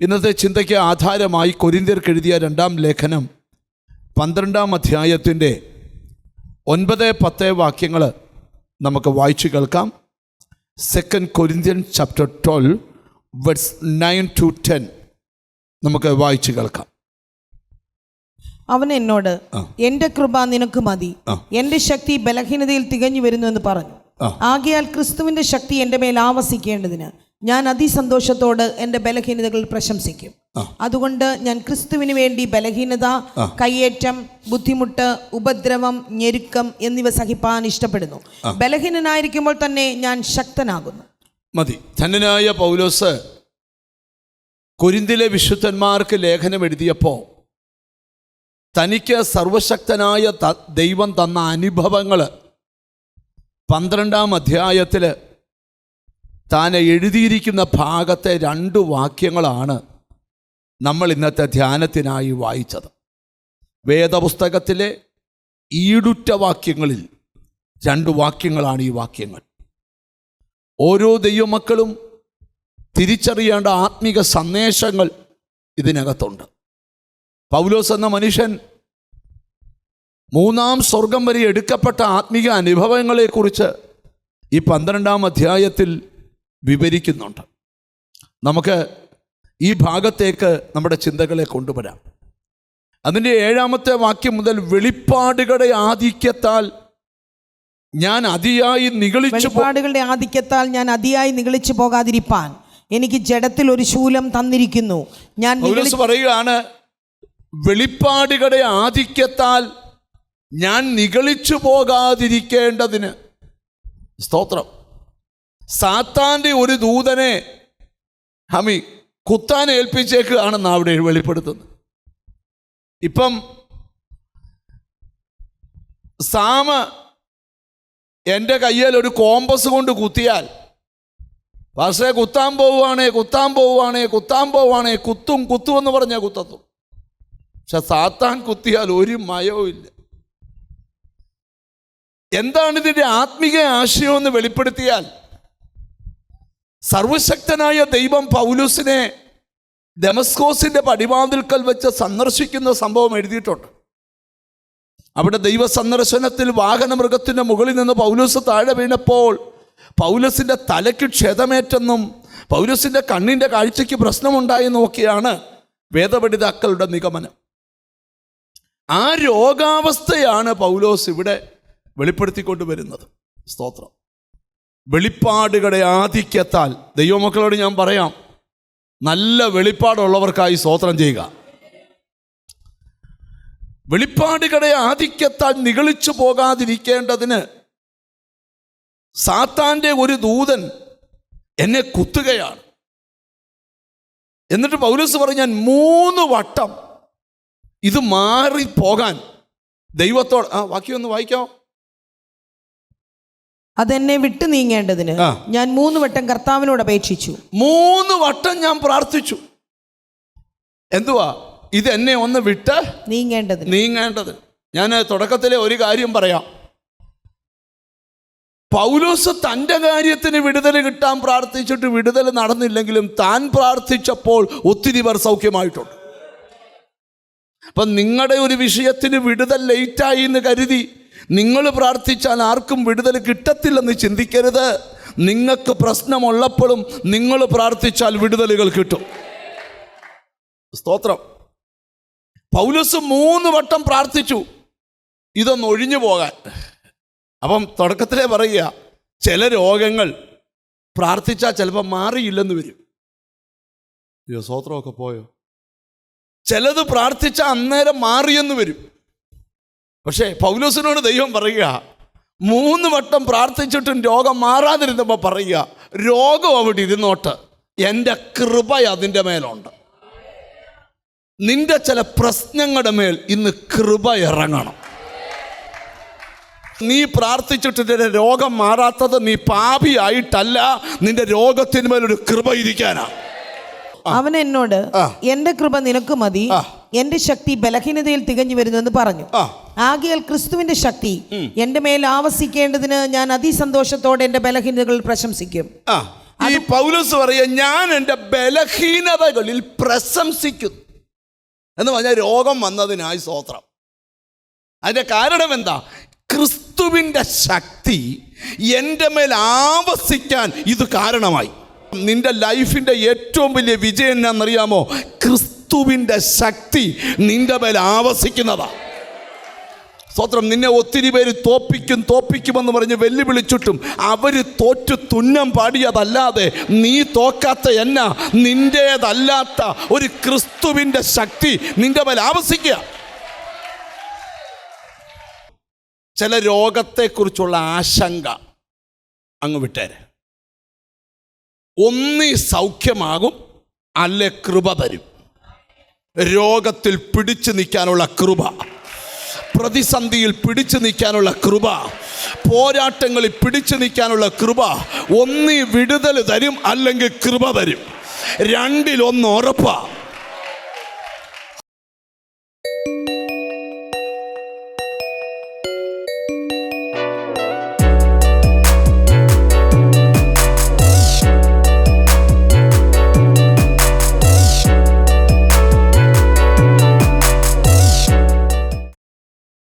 ഇന്നത്തെ ചിന്തയ്ക്ക് ആധാരമായി കൊരിന്ത്യർക്ക് എഴുതിയ 2-ാം ലേഖനം 12-ാം അധ്യായത്തിൻ്റെ 9-10 വാക്യങ്ങൾ നമുക്ക് വായിച്ചു കേൾക്കാം. 2 Corinthians chapter 12 verse 9 to 10 നമുക്ക് വായിച്ചു കേൾക്കാം. അവൻ എന്നോട്, എന്റെ കൃപ നിനക്ക് മതി, എന്റെ ശക്തി ബലഹീനതയിൽ തികഞ്ഞു വരുന്നു എന്ന് പറഞ്ഞു. ആകയാൽ ക്രിസ്തുവിന്റെ ശക്തി എൻ്റെ മേൽ ആവസിക്കേണ്ടതിന് ഞാൻ അതിസന്തോഷത്തോട് എൻ്റെ ബലഹീനതകൾ പ്രശംസിക്കും. അതുകൊണ്ട് ഞാൻ ക്രിസ്തുവിന് വേണ്ടി ബലഹീനത, കയ്യേറ്റം, ബുദ്ധിമുട്ട്, ഉപദ്രവം, ഞെരുക്കം എന്നിവ സഹിപ്പാൻ ഇഷ്ടപ്പെടുന്നു. ബലഹീനനായിരിക്കുമ്പോൾ തന്നെ ഞാൻ ശക്തനാകുന്നു. മതി. ധന്യനായ പൗലോസ് കൊരിന്തിലെ വിശുദ്ധന്മാർക്ക് ലേഖനം എഴുതിയപ്പോൾ തനിക്ക് സർവശക്തനായ ദൈവം തന്ന അനുഭവങ്ങൾ 12-ാം അധ്യായത്തിൽ താൻ എഴുതിയിരിക്കുന്ന ഭാഗത്തെ 2 വാക്യങ്ങളാണ് നമ്മൾ ഇന്നത്തെ ധ്യാനത്തിനായി വായിച്ചത്. വേദപുസ്തകത്തിലെ ഈടുറ്റ വാക്യങ്ങളിൽ 2 വാക്യങ്ങളാണ് ഈ വാക്യങ്ങൾ. ഓരോ ദൈവമക്കളും തിരിച്ചറിയേണ്ട ആത്മീക സന്ദേശങ്ങൾ ഇതിനകത്തുണ്ട്. പൗലോസ് എന്ന മനുഷ്യൻ 3-ാം സ്വർഗം വരെ എടുക്കപ്പെട്ട ആത്മീക അനുഭവങ്ങളെക്കുറിച്ച് ഈ 12-ാം അധ്യായത്തിൽ വിവരിക്കുന്നുണ്ട്. നമുക്ക് ഈ ഭാഗത്തേക്ക് നമ്മുടെ ചിന്തകളെ കൊണ്ടുവരാം. അതിൻ്റെ 7-ാമത്തെ വാക്യം മുതൽ വെളിപ്പാടുകളുടെ ആധിക്യത്താൽ ഞാൻ അതിയായി നിഗളിച്ചു പോകാതിരിപ്പാൻ എനിക്ക് ജഡത്തിൽ ഒരു ശൂലം തന്നിരിക്കുന്നു. ഞാൻ പറയുകയാണ്, വെളിപ്പാടുകളുടെ ആധിക്യത്താൽ ഞാൻ നിഗളിച്ചു പോകാതിരിക്കേണ്ടതിന്. സ്തോത്രം. സാത്താൻ്റെ ഒരു ദൂതനെ കുത്താൻ ഏൽപ്പിച്ചേക്കാണെന്ന് അവിടെ വെളിപ്പെടുത്തുന്നത്. ഇപ്പം സാമ എൻ്റെ കയ്യിൽ ഒരു കോമ്പസ് കൊണ്ട് കുത്തിയാൽ, പക്ഷേ കുത്താൻ പോവുകയാണേ കുത്തുമെന്ന് പറഞ്ഞാൽ കുത്തത്തും. പക്ഷെ സാത്താൻ കുത്തിയാൽ ഒരു മയവും ഇല്ല. എന്താണ് ഇതിൻ്റെ ആത്മീക ആശയമെന്ന് വെളിപ്പെടുത്തിയാൽ, സർവശക്തനായ ദൈവം പൗലോസിനെ ദമസ്കോസിൻ്റെ പടിവാതിൽക്കൽ വെച്ച് സന്ദർശിക്കുന്ന സംഭവം എഴുതിയിട്ടുണ്ട്. അവിടെ ദൈവ സന്ദർശനത്തിൽ വാഹനമൃഗത്തിൻ്റെ മുകളിൽ നിന്ന് പൗലോസ് താഴെ വീണപ്പോൾ പൗലോസിൻ്റെ തലയ്ക്ക് ക്ഷതമേറ്റെന്നും പൗലോസിൻ്റെ കണ്ണിൻ്റെ കാഴ്ചയ്ക്ക് പ്രശ്നമുണ്ടായെന്നും ഒക്കെയാണ് വേദപണ്ഡിതാക്കളുടെ നിഗമനം. ആ രോഗാവസ്ഥയാണ് പൗലോസ് ഇവിടെ വെളിപ്പെടുത്തിക്കൊണ്ടുവരുന്നത്. സ്തോത്രം. വെളിപ്പാടുകളുടെ ആധിക്യത്താൽ ദൈവമക്കളോട് ഞാൻ പറയാം, നല്ല വെളിപ്പാടുള്ളവർക്കായി സ്തോത്രം ചെയ്യുക. വെളിപ്പാടുകളുടെ ആധിക്യത്താൽ നിഗളിച്ചു പോകാതിരിക്കേണ്ടതിന് സാത്താൻ്റെ ഒരു ദൂതൻ എന്നെ കുത്തുകയാണ്. എന്നിട്ട് പൗലോസ് പറഞ്ഞു, ഞാൻ 3 വട്ടം ഇത് മാറിപ്പോകാൻ ദൈവത്തോട്. വാക്യം ഒന്ന് വായിക്കാമോ? അതെന്നെ വിട്ടു നീങ്ങേണ്ടതിന് ഞാൻ 3 വട്ടം കർത്താവിനോട് അപേക്ഷിച്ചു. 3 വട്ടം ഞാൻ പ്രാർത്ഥിച്ചു. എന്തുവാ? ഇത് എന്നെ ഒന്ന് വിട്ട് നീങ്ങേണ്ടത്. ഞാൻ തുടക്കത്തിലെ ഒരു കാര്യം പറയാം. പൗലോസ് തൻ്റെ കാര്യത്തിന് വിടുതൽ കിട്ടാൻ പ്രാർത്ഥിച്ചിട്ട് വിടുതൽ നടന്നില്ലെങ്കിലും താൻ പ്രാർത്ഥിച്ചപ്പോൾ ഒത്തിരി പേർ സൗഖ്യമായിട്ടുണ്ട്. അപ്പം നിങ്ങളുടെ ഒരു വിഷയത്തിന് വിടുതൽ ലേറ്റായി എന്ന് കരുതി നിങ്ങൾ പ്രാർത്ഥിച്ചാൽ ആർക്കും വിടുതൽ കിട്ടത്തില്ലെന്ന് ചിന്തിക്കരുത്. നിങ്ങൾക്ക് പ്രശ്നമുള്ളപ്പോഴും നിങ്ങൾ പ്രാർത്ഥിച്ചാൽ വിടുതലുകൾ കിട്ടും. സ്തോത്രം. പൗലോസ് 3 വട്ടം പ്രാർത്ഥിച്ചു ഇതൊന്ന് ഒഴിഞ്ഞു പോകാൻ. അപ്പം തുടക്കത്തിലേ പറയുക, ചില രോഗങ്ങൾ പ്രാർത്ഥിച്ചാൽ ചിലപ്പോൾ മാറിയില്ലെന്ന് വരും. സ്തോത്രമൊക്കെ പോയോ? ചിലത് പ്രാർത്ഥിച്ചാൽ അന്നേരം മാറിയെന്ന് വരും. പക്ഷേ പൗലോസിനോട് ദൈവം പറയുക, 3 വട്ടം പ്രാർത്ഥിച്ചിട്ടും രോഗം മാറാതിരുന്നപ്പോൾ പറയുക, രോഗം അവിടെ ഇരുന്നോട്ട്, എൻ്റെ കൃപ അതിൻ്റെ മേലുണ്ട്. നിന്റെ ചില പ്രശ്നങ്ങളുടെ മേൽ ഇന്ന് കൃപ ഇറങ്ങണം. നീ പ്രാർത്ഥിച്ചിട്ട് നിന്റെ രോഗം മാറാത്തത് നീ പാപിയായിട്ടല്ല, നിന്റെ രോഗത്തിന് മേലൊരു കൃപ ഇരിക്കാനാ. അവൻ എന്നോട്, എന്റെ കൃപ നിനക്ക് മതി, എന്റെ ശക്തി ബലഹീനതയിൽ തികഞ്ഞു വരുന്നു എന്ന് പറഞ്ഞു. ആകയാൽ ക്രിസ്തുവിന്റെ ശക്തി എന്റെ മേൽ ആവസിക്കേണ്ടതിന് ഞാൻ അതിസന്തോഷത്തോടെ എന്റെ ബലഹീനതകൾ പ്രശംസിക്കും. ഈ പൗലോസ് പറയുക, ഞാൻ എൻ്റെ ബലഹീനതകളിൽ പ്രശംസിക്കുന്നു എന്ന് പറഞ്ഞാൽ രോഗം വന്നതിനായി സ്തോത്രം. അതിൻ്റെ കാരണം എന്താ? ക്രിസ്തുവിൻ്റെ ശക്തി എൻ്റെ മേൽ ആവസിക്കാൻ ഇത് കാരണമായി. നിന്റെ ലൈഫിൻ്റെ ഏറ്റവും വലിയ വിജയം എന്നാണെന്നറിയാമോ? ക്രിസ്തുവിൻ്റെ ശക്തി നിന്റെ മേൽ ആവസിക്കുന്നതാ. സ്തോത്രം. നിന്നെ ഒത്തിരി പേര് തോപ്പിക്കുമെന്ന് പറഞ്ഞ് വെല്ലുവിളിച്ചിട്ടും അവർ തോറ്റു തുന്നം പാടിയതല്ലാതെ നീ തോക്കാത്ത എന്നാ നിന്റേതല്ലാത്ത ഒരു ക്രിസ്തുവിൻ്റെ ശക്തി നിന്റെ മേൽ ആവസിക്കുക. ചില രോഗത്തെക്കുറിച്ചുള്ള ആശങ്ക അങ്ങ് വിട്ടേരെ. ഒന്നീ സൗഖ്യമാകും, അല്ലെ കൃപ തരും. രോഗത്തിൽ പിടിച്ചു നിൽക്കാനുള്ള കൃപ, പ്രതിസന്ധിയിൽ പിടിച്ചു നിൽക്കാനുള്ള കൃപ, പോരാട്ടങ്ങളിൽ പിടിച്ചു നിൽക്കാനുള്ള കൃപ. ഒന്നീ വിടുതൽ തരും, അല്ലെങ്കിൽ കൃപ തരും. രണ്ടിലൊന്ന് ഉറപ്പാ.